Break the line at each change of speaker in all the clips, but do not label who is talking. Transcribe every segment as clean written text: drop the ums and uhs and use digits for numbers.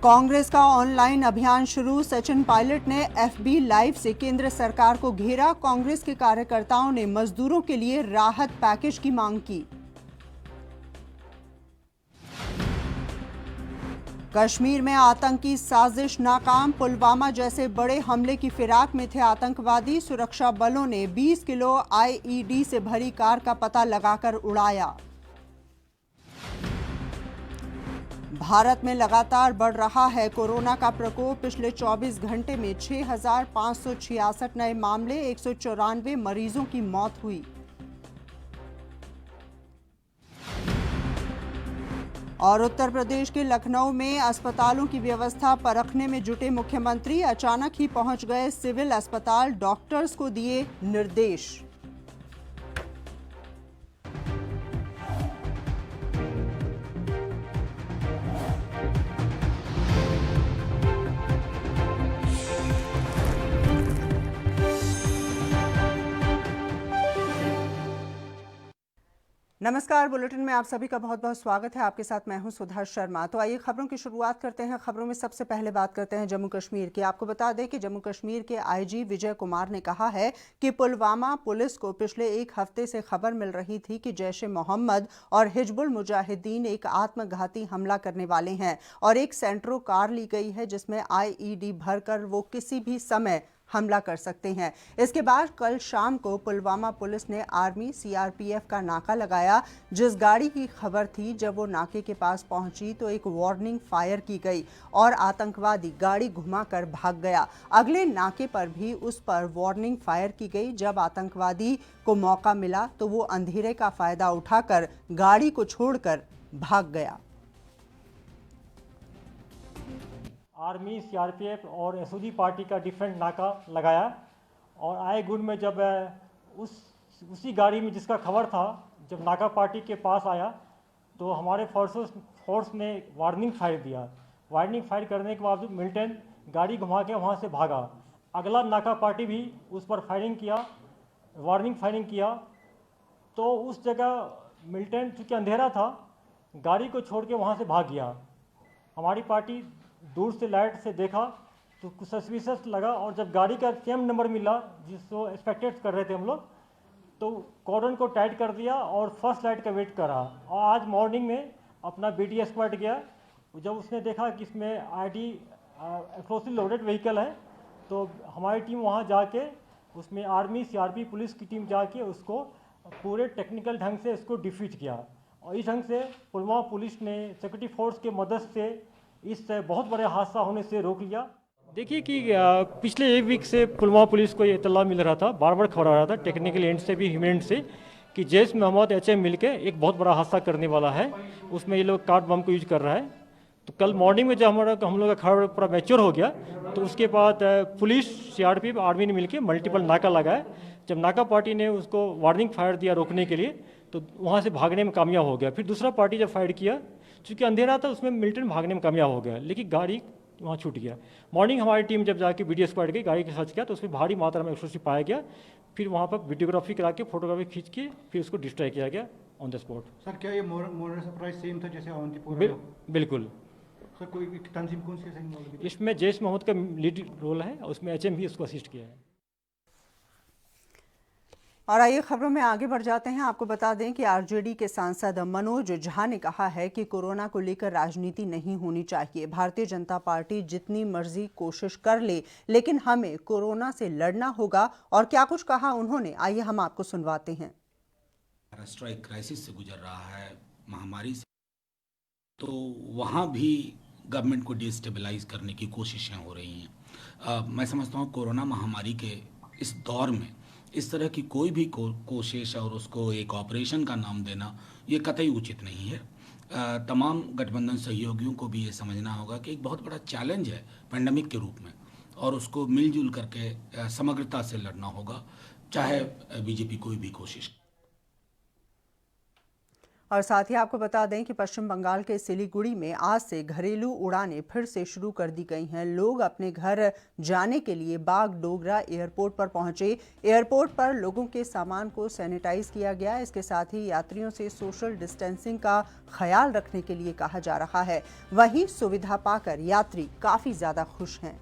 कांग्रेस का ऑनलाइन अभियान शुरू। सचिन पायलट ने एफबी लाइव से केंद्र सरकार को घेरा। कांग्रेस के कार्यकर्ताओं ने मजदूरों के लिए राहत पैकेज की मांग की। कश्मीर में आतंकी साजिश नाकाम। पुलवामा जैसे बड़े हमले की फिराक में थे आतंकवादी। सुरक्षा बलों ने 20 किलो आईईडी से भरी कार का पता लगाकर उड़ाया। भारत में लगातार बढ़ रहा है कोरोना का प्रकोप। पिछले 24 घंटे में 6,566 नए मामले, 194 मरीजों की मौत हुई। और उत्तर प्रदेश के लखनऊ में अस्पतालों की व्यवस्था परखने में जुटे मुख्यमंत्री। अचानक ही पहुंच गए सिविल अस्पताल, डॉक्टर्स को दिए निर्देश। नमस्कार, बुलेटिन में आप सभी का बहुत बहुत स्वागत है। आपके साथ मैं हूं सुधा शर्मा। तो आइए खबरों की शुरुआत करते हैं। खबरों में सबसे पहले बात करते हैं जम्मू कश्मीर की। आपको बता दें कि जम्मू कश्मीर के आईजी विजय कुमार ने कहा है कि पुलवामा पुलिस को पिछले एक हफ्ते से खबर मिल रही थी कि जैश ए मोहम्मद और हिजबुल मुजाहिदीन एक आत्मघाती हमला करने वाले हैं और एक सेंट्रो कार ली गई है जिसमें आईईडी भरकर वो किसी भी समय हमला कर सकते हैं। इसके बाद कल शाम को पुलवामा पुलिस ने आर्मी सीआरपीएफ का नाका लगाया। जिस गाड़ी की खबर थी, जब वो नाके के पास पहुंची तो एक वार्निंग फायर की गई और आतंकवादी गाड़ी घुमाकर भाग गया। अगले नाके पर भी उस पर वार्निंग फायर की गई। जब आतंकवादी को मौका मिला तो वो अंधेरे का फायदा उठाकर गाड़ी को छोड़कर भाग गया।
आर्मी, सीआरपीएफ और एसओजी पार्टी का डिफरेंट नाका लगाया और आए गुण में जब उसी गाड़ी में जिसका खबर था, जब नाका पार्टी के पास आया तो हमारे फोर्स ने वार्निंग फायर दिया। वार्निंग फायर करने के बावजूद मिलिटेंट गाड़ी घुमा के वहाँ से भागा। अगला नाका पार्टी भी उस पर फायरिंग किया, वार्निंग फायरिंग किया। तो उस जगह मिलिटेंट चूँकि अंधेरा था, गाड़ी को छोड़ के वहाँ से भाग गया। हमारी पार्टी दूर से लाइट से देखा तो कुछ सस्पिशियस लगा और जब गाड़ी का सेम नंबर मिला जिसको एक्सपेक्टेड कर रहे थे हम लोग, तो कॉर्डन को टाइट कर दिया और फर्स्ट लाइट का वेट करा। और आज मॉर्निंग में अपना बीटी स्क्वाड गया। जब उसने देखा कि इसमें आईडी एक्सप्लोसिव लोडेड व्हीकल है, तो हमारी टीम वहाँ जाके उसमें आर्मी, सीआरपी, पुलिस की टीम जाके उसको पूरे टेक्निकल ढंग से इसको डिफीट किया। और इस ढंग से पुलवामा पुलिस ने सिक्योरिटी फोर्स के मदद से इस बहुत बड़े हादसा होने से रोक लिया। देखिए कि पिछले एक वीक से पुलवामा पुलिस को ये इत्तला मिल रहा था, बार बार खबर आ रहा था टेक्निकल एंड से भी, ह्यूमन एंड से, कि जैश मोहम्मद एचएम मिलके एक बहुत बड़ा हादसा करने वाला है। उसमें ये लोग कार्ड बम को यूज कर रहा है। तो कल मॉर्निंग में जब हम लोग का खबर पूरा मैच्योर हो गया तो उसके बाद पुलिस, सीआरपीएफ, आर्मी ने मिलकर मल्टीपल नाका लगाया। जब नाका पार्टी ने उसको वार्निंग फायर दिया रोकने के लिए, तो वहाँ से भागने में कामयाब हो गया। फिर दूसरा पार्टी जब फायर किया, चूँकि अंधेरा था, उसमें मिलिटेंट भागने में कामयाब हो गया, लेकिन गाड़ी वहाँ छूट गया। मॉर्निंग हमारी टीम जब जाके वीडियो स्क्वाड गई, गाड़ी के सर्च किया तो उसमें भारी मात्रा में एक्सप्लोसिव पाया गया। फिर वहाँ पर वीडियोग्राफी करा के, फोटोग्राफी खींच के फिर उसको डिस्ट्रॉय किया गया ऑन द स्पॉट।
सर, क्या ये मोरल सरप्राइज सेम था जैसे अवंतीपुरा?
बिल्कुल
सर, कोई तंजीम कौन सी है?
इसमें जैश मोहम्मद का लीड रोल है, उसमें एचएम भी उसको असिस्ट किया है।
और आइए खबरों में आगे बढ़ जाते हैं। आपको बता दें कि आरजेडी के सांसद मनोज झा ने कहा है कि कोरोना को लेकर राजनीति नहीं होनी चाहिए। भारतीय जनता पार्टी जितनी मर्जी कोशिश कर ले, लेकिन हमें कोरोना से लड़ना होगा। और क्या कुछ कहा उन्होंने, आइए हम आपको सुनवाते हैं।
महाराष्ट्र एक क्राइसिस से गुजर रहा है, महामारी से, तो वहाँ भी गवर्नमेंट को डिस्टेबलाइज करने की कोशिशें हो रही हैं। मैं समझता हूँ कोरोना महामारी के इस दौर में इस तरह की कोई भी कोशिश और उसको एक ऑपरेशन का नाम देना ये कतई उचित नहीं है। तमाम गठबंधन सहयोगियों को भी ये समझना होगा कि एक बहुत बड़ा चैलेंज है पैंडेमिक के रूप में, और उसको मिलजुल करके समग्रता से लड़ना होगा, चाहे बीजेपी कोई भी कोशिश।
और साथ ही आपको बता दें कि पश्चिम बंगाल के सिलीगुड़ी में आज से घरेलू उड़ानें फिर से शुरू कर दी गई हैं। लोग अपने घर जाने के लिए बागडोगरा एयरपोर्ट पर पहुंचे। एयरपोर्ट पर लोगों के सामान को सैनिटाइज किया गया। इसके साथ ही यात्रियों से सोशल डिस्टेंसिंग का ख्याल रखने के लिए कहा जा रहा है। वहीं सुविधा पाकर यात्री काफी ज्यादा खुश हैं।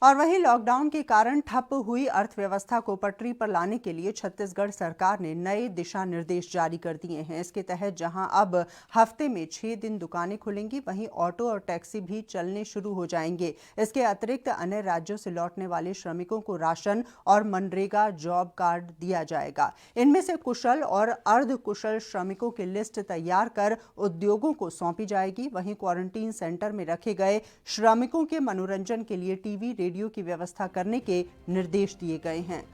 और वहीं लॉकडाउन के कारण ठप हुई अर्थव्यवस्था को पटरी पर लाने के लिए छत्तीसगढ़ सरकार ने नए दिशा निर्देश जारी कर दिए हैं। इसके तहत जहां अब हफ्ते में 6 दिन दुकानें खुलेंगी, वहीं ऑटो और टैक्सी भी चलने शुरू हो जाएंगे। इसके अतिरिक्त अन्य राज्यों से लौटने वाले श्रमिकों को राशन और मनरेगा जॉब कार्ड दिया जाएगा। इनमें से कुशल और अर्ध कुशल श्रमिकों की लिस्ट तैयार कर उद्योगों को सौंपी जाएगी। वहीं क्वारंटीन सेंटर में रखे गए श्रमिकों के मनोरंजन के लिए टीवी रेडियो की व्यवस्था करने के निर्देश दिए गए हैं।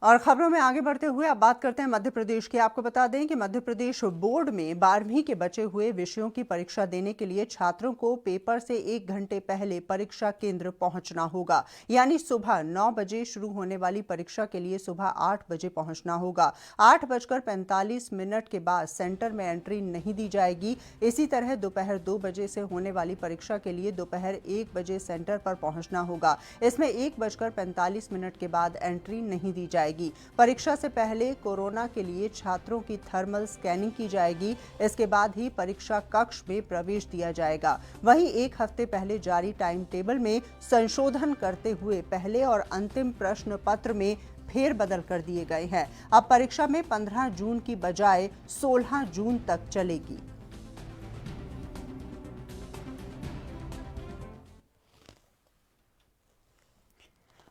और खबरों में आगे बढ़ते हुए अब बात करते हैं मध्य प्रदेश की। आपको बता दें कि मध्य प्रदेश बोर्ड में 12वीं के बचे हुए विषयों की परीक्षा देने के लिए छात्रों को पेपर से 1 घंटे पहले परीक्षा केंद्र पहुंचना होगा। यानी सुबह 9 बजे शुरू होने वाली परीक्षा के लिए सुबह 8 बजे पहुंचना होगा। 8:45 के बाद सेंटर में एंट्री नहीं दी जाएगी। इसी तरह दोपहर 2 बजे से होने वाली परीक्षा के लिए दोपहर 1 बजे सेंटर पर पहुंचना होगा। इसमें 1:45 के बाद एंट्री नहीं दी जाएगी। परीक्षा से पहले कोरोना के लिए छात्रों की थर्मल स्कैनिंग की जाएगी। इसके बाद ही परीक्षा कक्ष में प्रवेश दिया जाएगा। वहीं 1 हफ्ते पहले जारी टाइम टेबल में संशोधन करते हुए पहले और अंतिम प्रश्न पत्र में फेरबदल कर दिए गए हैं। अब परीक्षा में 15 जून की बजाय 16 जून तक चलेगी।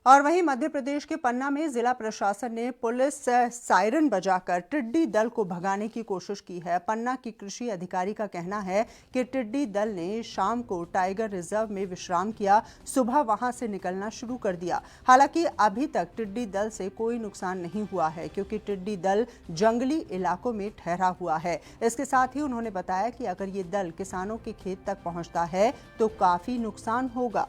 और वहीं मध्य प्रदेश के पन्ना में जिला प्रशासन ने पुलिस सायरन बजाकर टिड्डी दल को भगाने की कोशिश की है। पन्ना की कृषि अधिकारी का कहना है कि टिड्डी दल ने शाम को टाइगर रिजर्व में विश्राम किया, सुबह वहां से निकलना शुरू कर दिया। हालांकि अभी तक टिड्डी दल से कोई नुकसान नहीं हुआ है, क्योंकि टिड्डी दल जंगली इलाकों में ठहरा हुआ है। इसके साथ ही उन्होंने बताया कि अगर ये दल किसानों के खेत तक पहुंचता है तो काफी नुकसान होगा।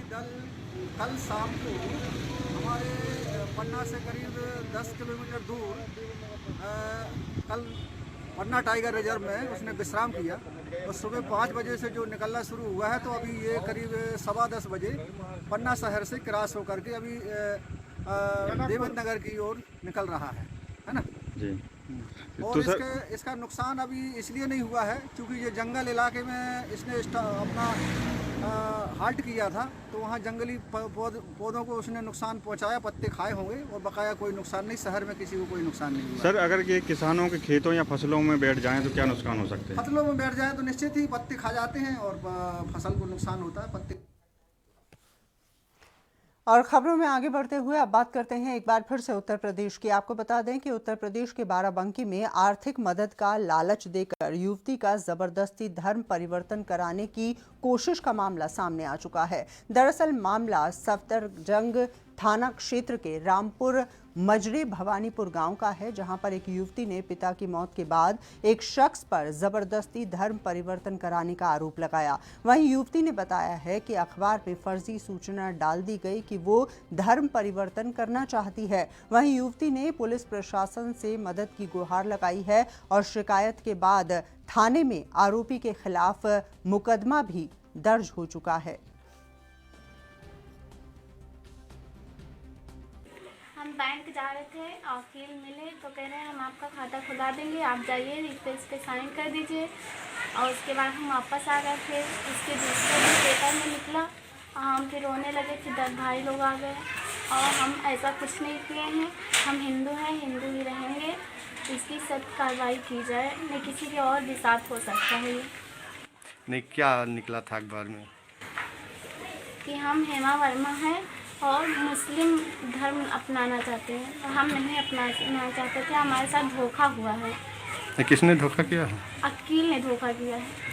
दल कल शाम को हमारे पन्ना से करीब 10 किलोमीटर दूर कल पन्ना टाइगर रिजर्व में उसने विश्राम किया और सुबह 5 बजे से जो निकलना शुरू हुआ है, तो अभी ये करीब 10:15 बजे पन्ना शहर से क्रॉस होकर के अभी देवत नगर की ओर निकल रहा है ना
जी।
और इसका नुकसान अभी इसलिए नहीं हुआ है क्योंकि ये जंगल इलाके में इसने अपना हाल्ट किया था, तो वहाँ जंगली पौधों को उसने नुकसान पहुँचाया, पत्ते खाए होंगे और बकाया कोई नुकसान नहीं, शहर में किसी को कोई नुकसान नहीं हुआ।
सर, अगर ये किसानों के खेतों या फसलों में बैठ जाएं तो क्या नुकसान हो सकते हैं?
फसलों में बैठ जाएं तो निश्चित ही पत्ते खा जाते हैं और फसल को नुकसान होता है। पत्ते
और खबरों में आगे बढ़ते हुए अब बात करते हैं एक बार फिर से उत्तर प्रदेश की। आपको बता दें कि उत्तर प्रदेश के बाराबंकी में आर्थिक मदद का लालच देकर युवती का जबरदस्ती धर्म परिवर्तन कराने की कोशिश का मामला सामने आ चुका है। दरअसल मामला सफदरजंग थाना क्षेत्र के रामपुर मजरे भवानीपुर गांव का है, जहां पर एक युवती ने पिता की मौत के बाद एक शख्स पर जबरदस्ती धर्म परिवर्तन कराने का आरोप लगाया। वहीं युवती ने बताया है कि अखबार में फर्जी सूचना डाल दी गई कि वो धर्म परिवर्तन करना चाहती है। वहीं युवती ने पुलिस प्रशासन से मदद की गुहार लगाई है और शिकायत के बाद थाने में आरोपी के खिलाफ मुकदमा भी दर्ज हो चुका है।
हम बैंक जा रहे थे, वकील मिले तो कह रहे हैं हम आपका खाता खुला देंगे, आप जाइए इस पे साइन कर दीजिए। और उसके बाद हम वापस आ गए। फिर उसके दूसरे दिन पेपर में निकला और हम फिर रोने लगे कि 10 भाई लोग आ गए और हम ऐसा कुछ नहीं किए हैं, हम हिंदू हैं, हिंदू ही रहेंगे, इसकी सख्त कार्रवाई की जाए, नहीं किसी के और भी साथ हो सकता है।
नहीं, क्या निकला था अखबार में?
कि हम हेमा वर्मा हैं और मुस्लिम धर्म अपनाना चाहते हैं, और हम नहीं अपनाना चाहते थे, हमारे साथ धोखा हुआ है।
किसने धोखा किया है?
वकील ने धोखा किया है।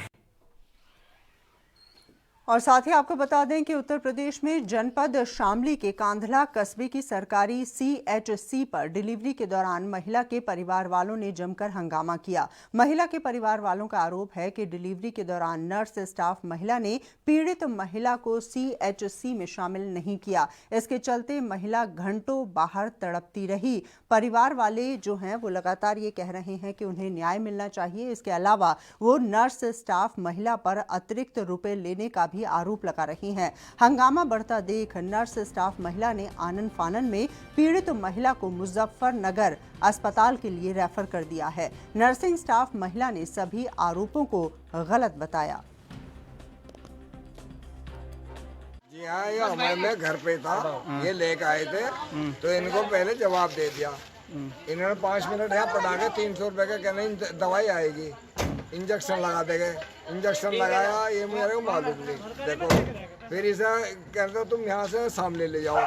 और साथ ही आपको बता दें कि उत्तर प्रदेश में जनपद शामली के कांधला कस्बे की सरकारी CHC पर डिलीवरी के दौरान महिला के परिवार वालों ने जमकर हंगामा किया। महिला के परिवार वालों का आरोप है कि डिलीवरी के दौरान नर्स स्टाफ महिला ने पीड़ित महिला को CHC में शामिल नहीं किया। इसके चलते महिला घंटों बाहर तड़पती रही। परिवार वाले जो हैं वो लगातार ये कह रहे हैं कि उन्हें न्याय मिलना चाहिए। इसके अलावा वो नर्स स्टाफ महिला पर अतिरिक्त रुपए लेने का भी आरोप लगा रही हैं। हंगामा बढ़ता देख नर्स स्टाफ महिला ने आनन फानन में पीड़ित महिला को मुजफ्फरनगर अस्पताल के लिए रेफर कर दिया है। नर्सिंग स्टाफ महिला ने सभी आरोपों को गलत बताया।
जी हाँ, मैं घर पे था, ये लेकर आए थे तो इनको पहले जवाब दे दिया। इन्होंने 5 मिनट यहाँ पढ़ा के 300 रुपए का कहना दवाई आएगी, इंजेक्शन लगा देंगे। इंजेक्शन लगाया, ये मेरे को मालूम नहीं। देखो फिर इसे कहते हो तुम यहाँ से सामने ले जाओ।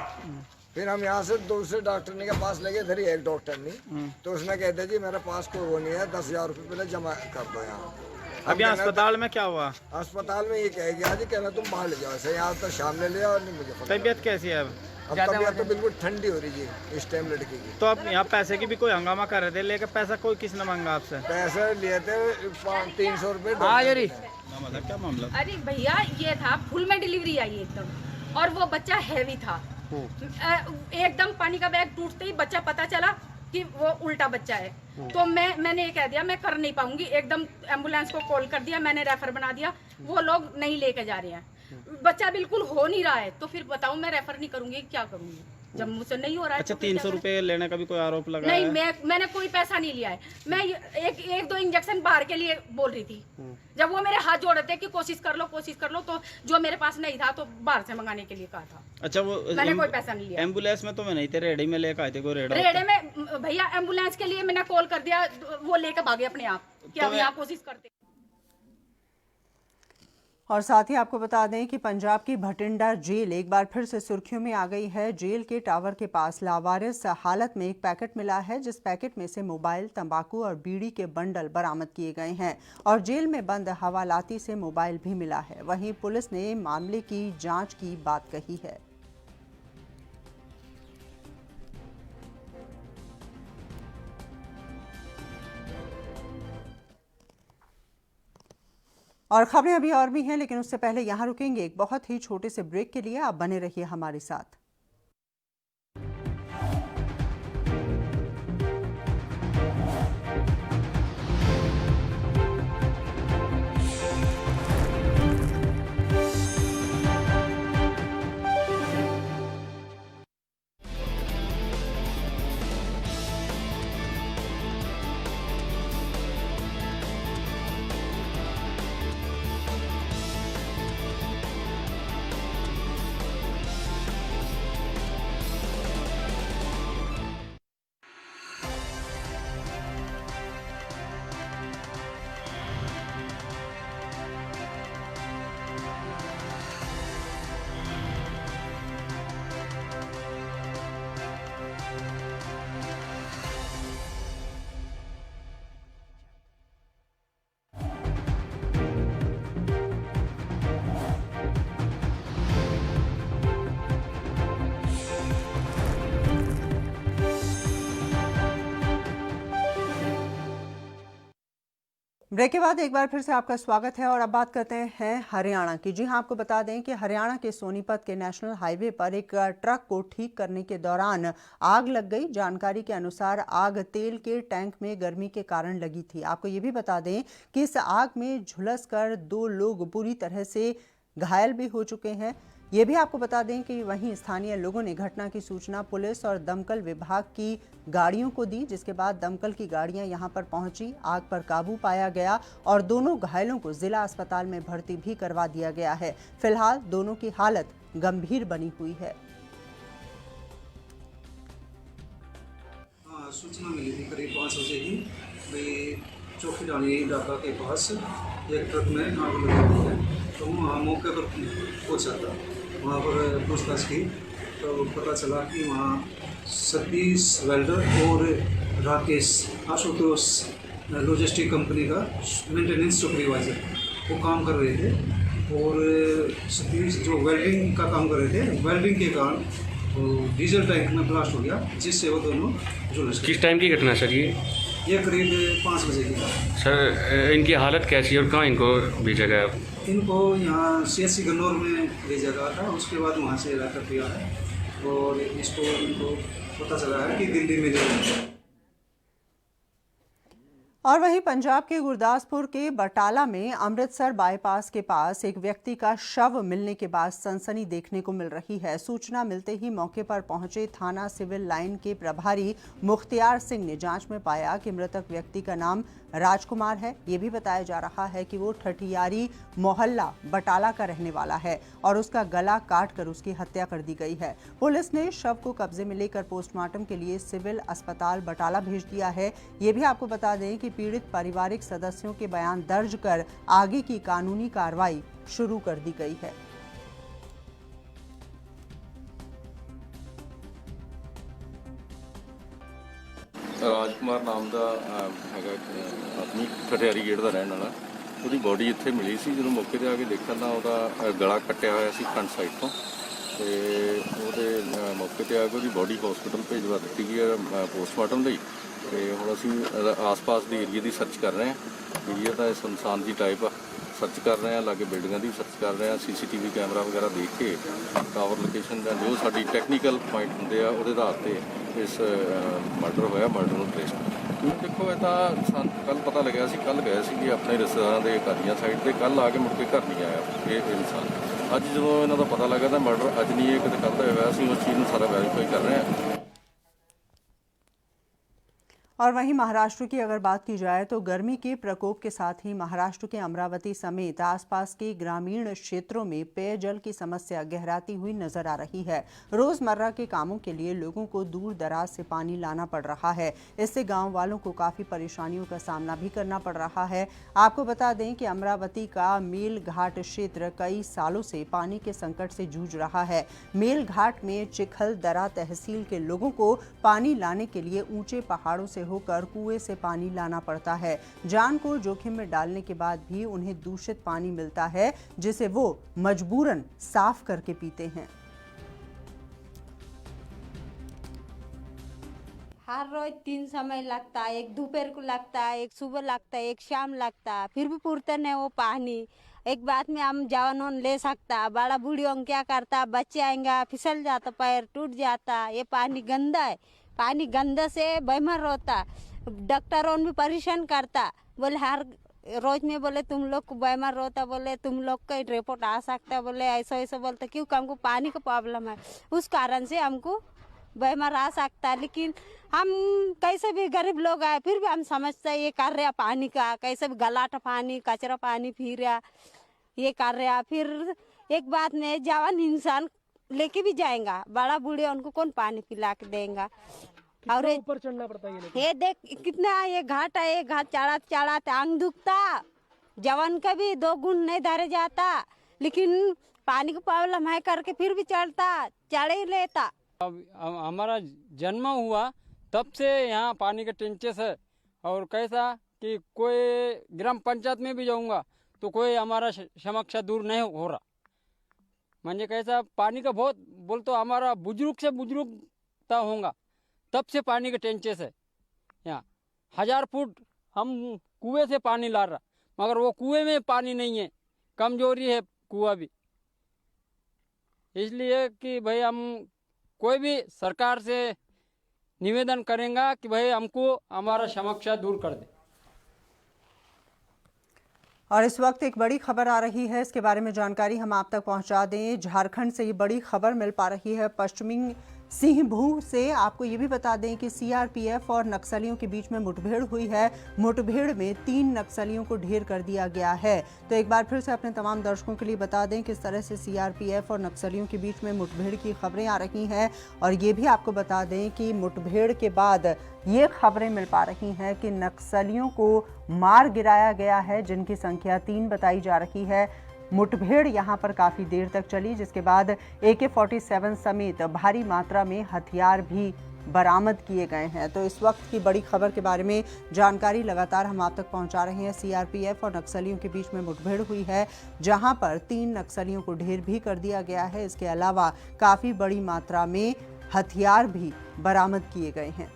फिर हम यहाँ से दूसरे डॉक्टर के पास ले गए, इधर ही एक डॉक्टर नहीं, तो उसने कह दिया जी मेरे पास कोई वो नहीं है, 10,000 रुपये पहले जमा कर दो यहाँ।
अभी अस्पताल में क्या हुआ?
अस्पताल में ये कह गया जी कहना तुम बाहर ले जाओ, ऐसे यहाँ तो सामने ले जाओ। नहीं मुझे
तबीयत कैसी है
अब तबीयत तो बिल्कुल ठंडी हो रही है इस टाइम लड़की की।
तो अब यहाँ पैसे की भी कोई हंगामा कर रहे थे, लेकर पैसा कोई किसने मांगा आपसे?
पैसे लिए थे 300 रुपए।
क्या मामला?
अरे भैया ये था फुल में डिलीवरी आई एकदम, और वो बच्चा हैवी था। एकदम पानी का बैग टूटते ही बच्चा पता चला कि वो उल्टा बच्चा है। तो मैंने ये कह दिया मैं कर नहीं पाऊंगी, एकदम एम्बुलेंस को कॉल कर दिया, मैंने रेफर बना दिया। वो लोग नहीं लेके जा रहे हैं, बच्चा बिल्कुल हो नहीं रहा है, तो फिर बताओ मैं रेफर नहीं करूंगी, क्या करूंगी जब मुझसे नहीं हो रहा है।
अच्छा, 300 रुपए लेने का भी कोई आरोप लगा?
नहीं, मैंने कोई पैसा नहीं लिया है। मैं एक दो इंजेक्शन बाहर के लिए बोल रही थी। जब वो मेरे हाथ जोड़ रहे थे कि कोशिश कर लो, तो जो मेरे पास नहीं था तो बाहर से मंगाने के लिए कहा था।
अच्छा, वो
मैंने कोई पैसा नहीं लिया।
एम्बुलेंस में तो मैं नहीं थे, रेडी में लेकर आए थे। कोई
रेडे में भैया एम्बुलेंस के लिए मैंने कॉल कर दिया, वो लेकर भागे अपने आप कि अब यहाँ कोशिश करते।
और साथ ही आपको बता दें कि पंजाब की भटिंडा जेल एक बार फिर से सुर्खियों में आ गई है। जेल के टावर के पास लावारिस हालत में एक पैकेट मिला है, जिस पैकेट में से मोबाइल, तंबाकू और बीड़ी के बंडल बरामद किए गए हैं और जेल में बंद हवालाती से मोबाइल भी मिला है। वहीं पुलिस ने मामले की जांच की बात कही है। और खबरें अभी और भी हैं, लेकिन उससे पहले यहाँ रुकेंगे एक बहुत ही छोटे से ब्रेक के लिए। आप बने रहिए हमारे साथ। ब्रेक के बाद एक बार फिर से आपका स्वागत है और अब बात करते हैं हरियाणा की। जी हां, आपको बता दें कि हरियाणा के सोनीपत के नेशनल हाईवे पर एक ट्रक को ठीक करने के दौरान आग लग गई। जानकारी के अनुसार आग तेल के टैंक में गर्मी के कारण लगी थी। आपको ये भी बता दें कि इस आग में झुलसकर 2 लोग बुरी तरह से घायल भी हो चुके हैं। ये भी आपको बता दें कि वहीं स्थानीय लोगों ने घटना की सूचना पुलिस और दमकल विभाग की गाड़ियों को दी, जिसके बाद दमकल की गाड़ियां यहां पर पहुंची, आग पर काबू पाया गया और दोनों घायलों को जिला अस्पताल में भर्ती भी करवा दिया गया है। फिलहाल दोनों की हालत गंभीर बनी हुई है।
सूचना मिली थी करीब 5 बजे ही भाई चौकी डाली डाका के पास एक ट्रक में आग लगी है, तो वहाँ मौके पर पहुँचा था। वहाँ पर पूछताछ की तो पता चला कि वहाँ सतीश वेल्डर और राकेश आशुतोष लॉजिस्टिक कंपनी का मेंटेनेंस सुपरवाइज़र वो काम कर रहे थे। और सतीश जो वेल्डिंग का काम कर रहे थे, वेल्डिंग के कारण डीजल टैंक में ब्लास्ट हो गया, जिससे वो दोनों झुलस गए।
किस टाइम की घटना सर
ये करीब 5 बजे की था।
सर इनकी हालत कैसी है और कहाँ इनको भेजा गया?
इनको यहाँ CHC गन्नौर में भेजा गया था, उसके बाद वहाँ से रेफर किया है और इनको पता चला है कि दिल्ली में जो।
और वहीं पंजाब के गुरदासपुर के बटाला में अमृतसर बाईपास के पास एक व्यक्ति का शव मिलने के बाद सनसनी देखने को मिल रही है। सूचना मिलते ही मौके पर पहुंचे थाना सिविल लाइन के प्रभारी मुख्तियार सिंह ने जांच में पाया कि मृतक व्यक्ति का नाम राजकुमार है। ये भी बताया जा रहा है कि वो ठठियारी मोहल्ला बटाला का रहने वाला है और उसका गला काटकर उसकी हत्या कर दी गई है। पुलिस ने शव को कब्जे में लेकर पोस्टमार्टम के लिए सिविल अस्पताल बटाला भेज दिया है। ये भी आपको बता दें कि पीड़ित पारिवारिक सदस्यों के बयान दर्ज कर आगे की कानूनी कार्रवाई शुरू कर दी गई है।
ਰਾਜਕੁਮਾਰ ਨਾਮ ਦਾ ਹੈਗਾ ਆਦਮੀ, ਠਠਿਆਰੀ ਗੇਟ ਦਾ ਰਹਿਣ ਵਾਲਾ। ਉਹਦੀ ਬੋਡੀ ਇੱਥੇ ਮਿਲੀ ਸੀ। ਜਦੋਂ ਮੌਕੇ ਤੇ ਆ ਕੇ ਦੇਖਣ ਤਾਂ ਉਹਦਾ ਗਲਾ ਕੱਟਿਆ ਹੋਇਆ ਸੀ ਫਰੰਟ ਸਾਈਡ ਤੋਂ, ਤੇ ਉਹਦੇ ਮੌਕੇ ਤੇ ਆ ਕੇ ਉਹਦੀ ਬੋਡੀ ਹਸਪੀਟਲ ਭੇਜਵਾ ਦਿੱਤੀ ਗਈ ਹੈ ਪੋਸਟਮਾਰਟਮ ਲਈ। ਤੇ ਹੁਣ ਅਸੀਂ ਆਸ-ਪਾਸ ਦੇ ਏਰੀਏ ਦੀ ਸਰਚ ਕਰ ਰਹੇ ਹਾਂ। ਏਰੀਆ ਦਾ ਸੁਨਸਾਨ ਦੀ ਟਾਈਪ ਆ, ਸਰਚ ਕਰ ਰਹੇ ਹਾਂ, ਲਾਗੇ ਬਿਲਡਿੰਗਾਂ ਦੀ ਸਰਚ ਕਰ ਰਹੇ ਹਾਂ। CCTV ਕੈਮਰਾ ਵਗੈਰਾ ਦੇਖ ਕੇ ਟਾਵਰ ਲੋਕੇਸ਼ਨ ਦਾ ਜੋ ਸਾਡੀ ਟੈਕਨੀਕਲ ਪੁਆਇੰਟ ਹੁੰਦੇ ਆ ਉਹਦੇ ਆਧਾਰ ਤੇ ਇਸ ਮਰਡਰ ਹੋਇਆ, ਮਰਡਰ ਨੂੰ ਟ੍ਰੇਸ ਦੇਖੋ। ਇਹ ਤਾਂ ਸਾਨੂੰ ਕੱਲ੍ਹ ਪਤਾ ਲੱਗਿਆ ਸੀ, ਕੱਲ੍ਹ ਗਏ ਸੀਗੇ ਆਪਣੇ ਰਿਸ਼ਤੇਦਾਰਾਂ ਦੇ ਘਾਰੀਆਂ ਸਾਈਡ ਤੇ, ਕੱਲ੍ਹ ਆ ਕੇ ਮੁੜ ਕੇ ਘਰ ਨਹੀਂ ਆਇਆ ਇਹ ਇਨਸਾਨ। ਅੱਜ ਜਦੋਂ ਇਹਨਾਂ ਦਾ ਪਤਾ ਲੱਗਾ ਤਾਂ ਮਰਡਰ ਅੱਜ ਨਹੀਂ, ਇਹ ਕਿਤੇ ਕੱਲ੍ਹ ਦਾ ਹੋਇਆ। ਅਸੀਂ ਉਸ ਚੀਜ਼ ਨੂੰ ਸਾਰਾ ਵੈਰੀਫਾਈ ਕਰ ਰਹੇ ਹਾਂ।
और वहीं महाराष्ट्र की अगर बात की जाए तो गर्मी के प्रकोप के साथ ही महाराष्ट्र के अमरावती समेत आसपास के ग्रामीण क्षेत्रों में पेयजल की समस्या गहराती हुई नजर आ रही है। रोजमर्रा के कामों के लिए लोगों को दूर दराज से पानी लाना पड़ रहा है। इससे गांव वालों को काफी परेशानियों का सामना भी करना पड़ रहा है। आपको बता दें कि अमरावती का मेल घाट क्षेत्र कई सालों से पानी के संकट से जूझ रहा है। मेल घाट में चिखलदरा तहसील के लोगों को पानी लाने के लिए ऊंचे पहाड़ों से होकर कुएं से पानी लाना पड़ता है। जान को जोखिम में डालने के बाद भी उन्हें दूषित पानी मिलता है, जिसे वो मजबूरन साफ करके पीते हैं।
हर रोज 3 समय लगता है, एक दोपहर को लगता है, एक सुबह लगता है, एक शाम लगता है, फिर भी पूरते नहीं वो पानी। एक बात में हम जवानों ले सकता, बड़ा बूढ़ियों क्या करता, बच्चे आएंगे फिसल जाता, पैर टूट जाता। ये पानी गंदा है, पानी गंदा से बीमार होता। डॉक्टरों भी परेशान करता, बोले हर रोज में बोले तुम लोग को बीमार होता, बोले तुम लोग का रिपोर्ट आ सकता, बोले ऐसा ऐसा बोलते, क्योंकि हमको पानी का प्रॉब्लम है, उस कारण से हमको बीमार आ सकता है। लेकिन हम कैसे भी गरीब लोग आए, फिर भी हम समझते ये कर रहे पानी का, कैसे भी गलाटा पानी कचरा पानी पी रहा, ये कर रहा। फिर एक बात में जवान इंसान लेके भी जाएगा, बड़ा बूढ़े उनको कौन पानी पिला के देगा। और
ऊपर चढ़ना पड़ता है।
ये देख कितना ये घाट है, ये घाट चढ़ा चढ़ा आंग दुखता, जवान का भी 2 गुण नहीं धरे जाता। लेकिन पानी का प्रॉब्लम है करके फिर भी चढ़ता, चढ़ ही लेता।
अब हमारा जन्म हुआ तब से यहाँ पानी के टेंचेस है। और कैसा कि कोई ग्राम पंचायत में भी जाऊँगा तो कोई हमारा समस्या दूर नहीं हो रहा। म्हणजे कैसा पानी का बहुत बोल तो हमारा बुजुर्ग से बुजुर्गता होगा तब से पानी के टेंचेस है। यहाँ 1000 फुट हम कुएं से पानी ला रहा, मगर वो कुएं में पानी नहीं है, कमजोरी है कुआं भी। इसलिए कि भाई हम कोई भी सरकार से निवेदन करेंगे कि भाई हमको हमारा समस्या दूर कर दे।
और इस वक्त एक बड़ी खबर आ रही है, इसके बारे में जानकारी हम आप तक पहुंचा दें। झारखंड से ये बड़ी खबर मिल पा रही है। पश्चिमी सिंहभूम से आपको ये भी बता दें कि CRPF और नक्सलियों के बीच में मुठभेड़ हुई है। मुठभेड़ में 3 नक्सलियों को ढेर कर दिया गया है। तो एक बार फिर से अपने तमाम दर्शकों के लिए बता दें किस तरह से CRPF और नक्सलियों के बीच में मुठभेड़ की खबरें आ रही हैं। और ये भी आपको बता दें कि मुठभेड़ के बाद ये खबरें मिल पा रही हैं कि नक्सलियों को मार गिराया गया है, जिनकी संख्या 3 बताई जा रही है। मुठभेड़ यहां पर काफ़ी देर तक चली, जिसके बाद AK-47 समेत भारी मात्रा में हथियार भी बरामद किए गए हैं। तो इस वक्त की बड़ी खबर के बारे में जानकारी लगातार हम आप तक पहुंचा रहे हैं। सीआरपीएफ और नक्सलियों के बीच में मुठभेड़ हुई है, जहां पर 3 नक्सलियों को ढेर भी कर दिया गया है। इसके अलावा काफी बड़ी मात्रा में हथियार भी बरामद किए गए हैं।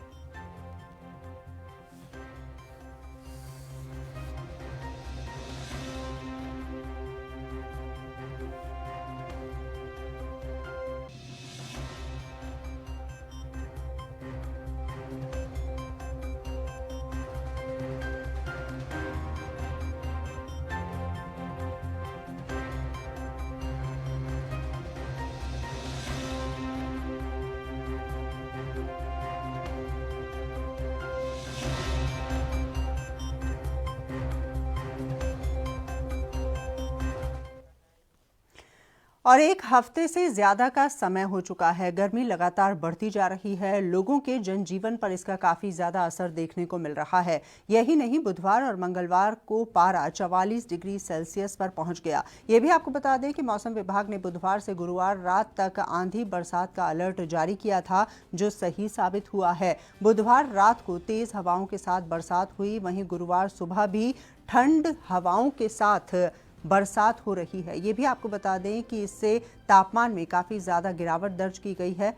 और एक हफ्ते से ज्यादा का समय हो चुका है। गर्मी लगातार बढ़ती जा रही है। लोगों के जनजीवन पर इसका काफी ज्यादा असर देखने को मिल रहा है। यही नहीं, बुधवार और मंगलवार को पारा 44 डिग्री सेल्सियस पर पहुंच गया। ये भी आपको बता दें कि मौसम विभाग ने बुधवार से गुरुवार रात तक आंधी बरसात का अलर्ट जारी किया था, जो सही साबित हुआ है। बुधवार रात को तेज हवाओं के साथ बरसात हुई। वहीं गुरुवार सुबह भी ठंड हवाओं के साथ बरसात हो रही है। ये भी आपको बता दें कि इससे तापमान में काफ़ी ज़्यादा गिरावट दर्ज की गई है।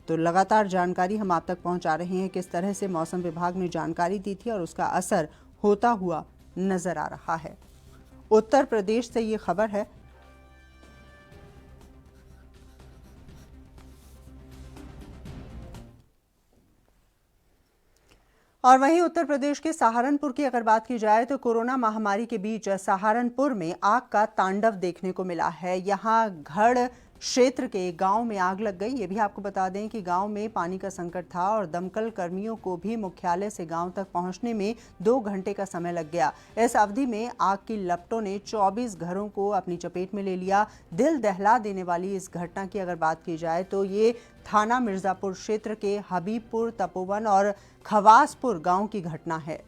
तो लगातार जानकारी हम आप तक पहुंचा रहे हैं किस तरह से मौसम विभाग ने जानकारी दी थी और उसका असर होता हुआ नजर आ रहा है। उत्तर प्रदेश से ये खबर है। और वहीं उत्तर प्रदेश के सहारनपुर की अगर बात की जाए तो कोरोना महामारी के बीच सहारनपुर में आग का तांडव देखने को मिला है। यहां घड़ क्षेत्र के गांव में आग लग गई। ये भी आपको बता दें कि गांव में पानी का संकट था और दमकल कर्मियों को भी मुख्यालय से गांव तक पहुंचने में 2 घंटे का समय लग गया। इस अवधि में आग की लपटों ने 24 घरों को अपनी चपेट में ले लिया। दिल दहला देने वाली इस घटना की अगर बात की जाए तो ये थाना मिर्जापुर क्षेत्र के हबीबपुर, तपोवन और खवासपुर गांव की घटना है।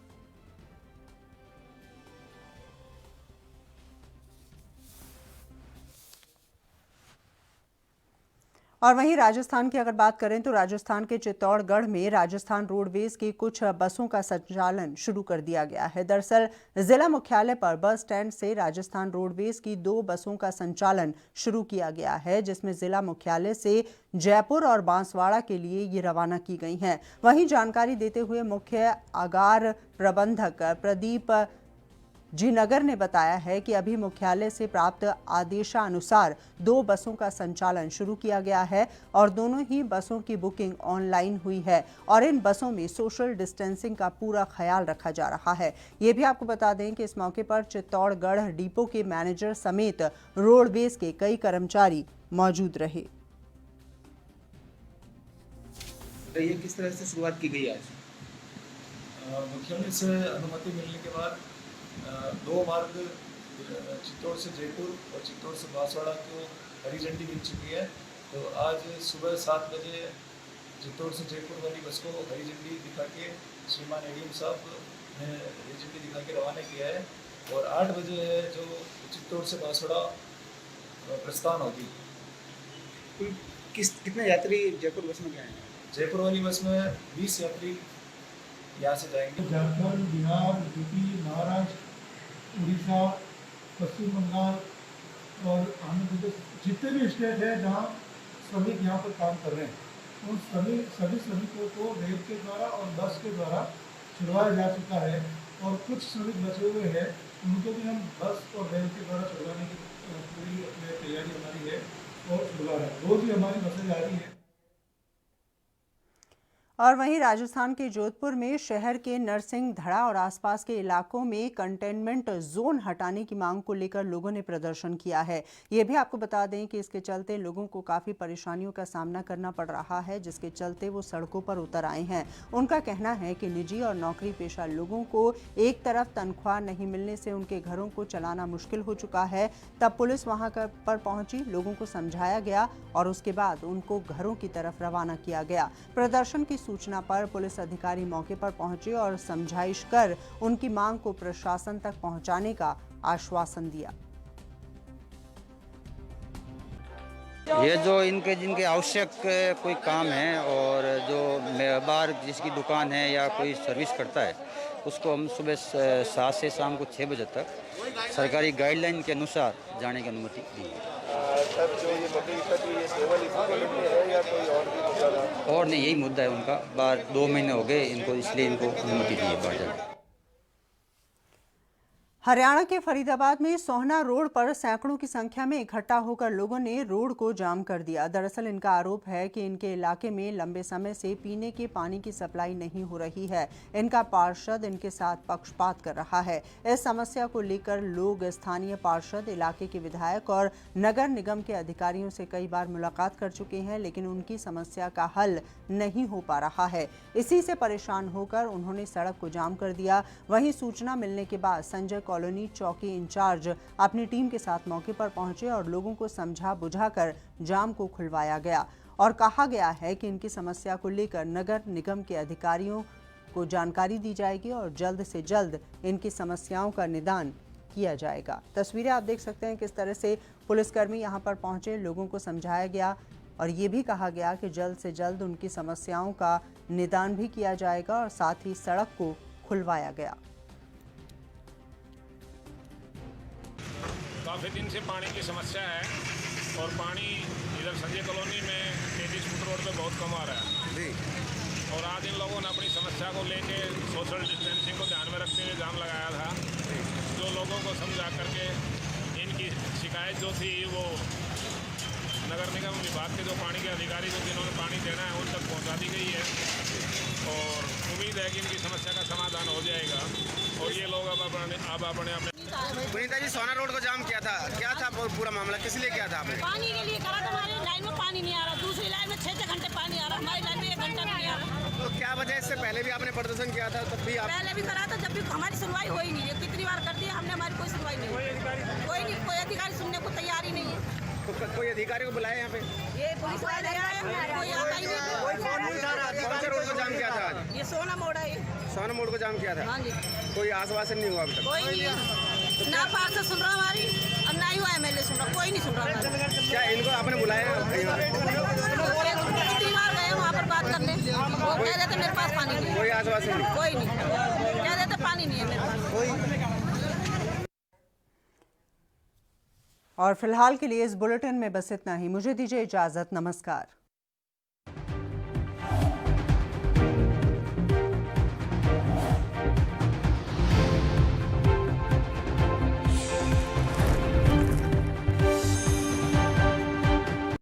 और वहीं राजस्थान की अगर बात करें तो राजस्थान के चित्तौड़गढ़ में राजस्थान रोडवेज की कुछ बसों का संचालन शुरू कर दिया गया है। दरअसल जिला मुख्यालय पर बस स्टैंड से राजस्थान रोडवेज की 2 बसों का संचालन शुरू किया गया है, जिसमें जिला मुख्यालय से जयपुर और बांसवाड़ा के लिए ये रवाना की गई हैं। वहीं जानकारी देते हुए मुख्य आगार प्रबंधक प्रदीप जीनगर ने बताया है कि अभी मुख्यालय से प्राप्त आदेशानुसार 2 बसों का संचालन शुरू किया गया है और दोनों ही बसों की बुकिंग ऑनलाइन हुई है और इन बसों में सोशल डिस्टेंसिंग का पूरा ख्याल रखा जा रहा है। ये भी आपको बता दें कि इस मौके पर चित्तौड़गढ़ डिपो के मैनेजर समेत रोडवेज के कई कर्मचारी मौजूद रहे।
ये किस तरह से शुरुआत की गई आज?
मुख्यालय से अनुमति मिलने के बाद 2 मार्ग चित्तौड़ से जयपुर और चित्तौड़ से बांसवाड़ा को हरी झंडी मिल चुकी है। तो आज सुबह 7 बजे चित्तौड़ से जयपुर वाली बस को हरी झंडी दिखा के श्रीमान एडीएम साहब ने हरी झंडी दिखा के रवाना किया है और 8 बजे है जो चित्तौड़ से बांसवाड़ा प्रस्थान होगी।
कितने यात्री जयपुर बस में गए हैं?
जयपुर वाली बस में 20 यात्री यहाँ से जाएंगे।
झारखंड, बिहार, यूपी, महाराष्ट्र, उड़ीसा, पश्चिम बंगाल और आंध्र प्रदेश, जितने भी स्टेट हैं जहाँ श्रमिक यहाँ पर काम कर रहे हैं, उन सभी श्रमिकों को रेल के द्वारा और बस के द्वारा छुड़वाया जा चुका है और कुछ श्रमिक बचे हुए हैं, उनको भी हम बस और रेल के द्वारा छुड़वाने की पूरी तैयारी हमारी है और छुड़वा रहे हैं। रोज ही हमारी बसें जा रही है।
और वहीं राजस्थान के जोधपुर में शहर के नरसिंह धड़ा और आसपास के इलाकों में कंटेनमेंट जोन हटाने की मांग को लेकर लोगों ने प्रदर्शन किया है। ये भी आपको बता दें कि इसके चलते लोगों को काफ़ी परेशानियों का सामना करना पड़ रहा है, जिसके चलते वो सड़कों पर उतर आए हैं। उनका कहना है कि निजी और नौकरी पेशा लोगों को एक तरफ तनख्वाह नहीं मिलने से उनके घरों को चलाना मुश्किल हो चुका है। तब पुलिस वहां पर पहुंची, लोगों को समझाया गया और उसके बाद उनको घरों की तरफ रवाना किया गया। प्रदर्शन की सूचना पर पुलिस अधिकारी मौके पर पहुंचे और समझाइश कर उनकी मांग को प्रशासन तक पहुंचाने का आश्वासन दिया।
ये जो इनके जिनके आवश्यक कोई काम है और जो बाहर जिसकी दुकान है या कोई सर्विस करता है उसको हम सुबह 7 से शाम को 6 बजे तक सरकारी गाइडलाइन के अनुसार जाने की अनुमति दी है।
सर जो ये ये केवल इसको लेके है या कोई और भी मुद्दा था?
और नहीं, यही मुद्दा है उनका। बाहर 2 महीने हो गए इनको, इसलिए इनको अनुमति दी है बाहर जाने।
हरियाणा के फरीदाबाद में सोहना रोड पर सैकड़ों की संख्या में इकट्ठा होकर लोगों ने रोड को जाम कर दिया। दरअसल इनका आरोप है कि इनके इलाके में लंबे समय से पीने के पानी की सप्लाई नहीं हो रही है। इनका पार्षद इनके साथ पक्षपात कर रहा है। इस समस्या को लेकर लोग स्थानीय पार्षद, इलाके के विधायक और नगर निगम के अधिकारियों से कई बार मुलाकात कर चुके हैं, लेकिन उनकी समस्या का हल नहीं हो पा रहा है। इसी से परेशान होकर उन्होंने सड़क को जाम कर दिया। वहीं सूचना मिलने के बाद संजय कॉलोनी चौकी इंचार्ज अपनी टीम के साथ मौके पर पहुंचे और लोगों को समझा बुझाकर जाम को खुलवाया गया और कहा गया है कि इनकी समस्या को लेकर नगर निगम के अधिकारियों को जानकारी दी जाएगी और जल्द से जल्द इनकी समस्याओं का निदान किया जाएगा। तस्वीरें आप देख सकते हैं किस तरह से पुलिसकर्मी यहां पर पहुंचे, लोगों को समझाया गया और ये भी कहा गया कि जल्द से जल्द उनकी समस्याओं का निदान भी किया जाएगा और साथ ही सड़क को खुलवाया गया।
काफ़ी दिन से पानी की समस्या है और पानी इधर संजय कॉलोनी में 33 फुट रोड पे बहुत कम आ रहा है जी। और आज इन लोगों ने अपनी समस्या को लेके सोशल डिस्टेंसिंग को ध्यान में रखते हुए जाम लगाया था, जो लोगों को समझा करके इनकी शिकायत जो थी वो नगर निगम विभाग के जो पानी के अधिकारी को जिन्होंने पानी देना है उन तक पहुँचा दी गई है और उम्मीद है कि इनकी समस्या का समाधान हो जाएगा। और ये लोग अब अपने
सुनीता जी, सोना रोड को जाम किया था, क्या था पूरा मामला, किस लिए किया था आपने?
पानी के लिए करा था। हमारी लाइन में पानी नहीं आ रहा, दूसरी लाइन में 6 घंटे पानी आ रहा, हमारी लाइन में 1 घंटा नहीं आ रहा।
तो क्या वजह, इससे पहले भी आपने प्रदर्शन किया था? तब भी आप
पहले भी करा था, जब भी हमारी सुनवाई हो ही नहीं है। कितनी बार कर दिया हमने, हमारी कोई सुनवाई नहीं, कोई अधिकारी सुनने को तैयार ही नहीं है।
तो कोई अधिकारी को बुलाया यहाँ पे?
ये पुलिस वाले आए, कोई आता ही नहीं।
कौन से रोड को जाम किया था आज?
ये सोना मोड़ है।
सोना मोड़ को जाम किया था?
हाँ जी।
कोई आश्वासन नहीं हुआ अभी तक?
कोई नहीं है, ना पार्षद सुन रहा हमारी और ना ही वो MLA सुन रहा, कोई नहीं सुन रहा।
क्या इनको आपने बुलाया?
कितनी बार गए वहाँ पर बात करने, वो कह रहे थे मेरे पास पानी नहीं।
कोई आश्वासन नहीं?
कोई नहीं, कह रहे थे पानी नहीं है मेरे पास।
कोई।
और फिलहाल के लिए इस बुलेटिन में बस इतना ही। मुझे दीजिए इजाजत। नमस्कार।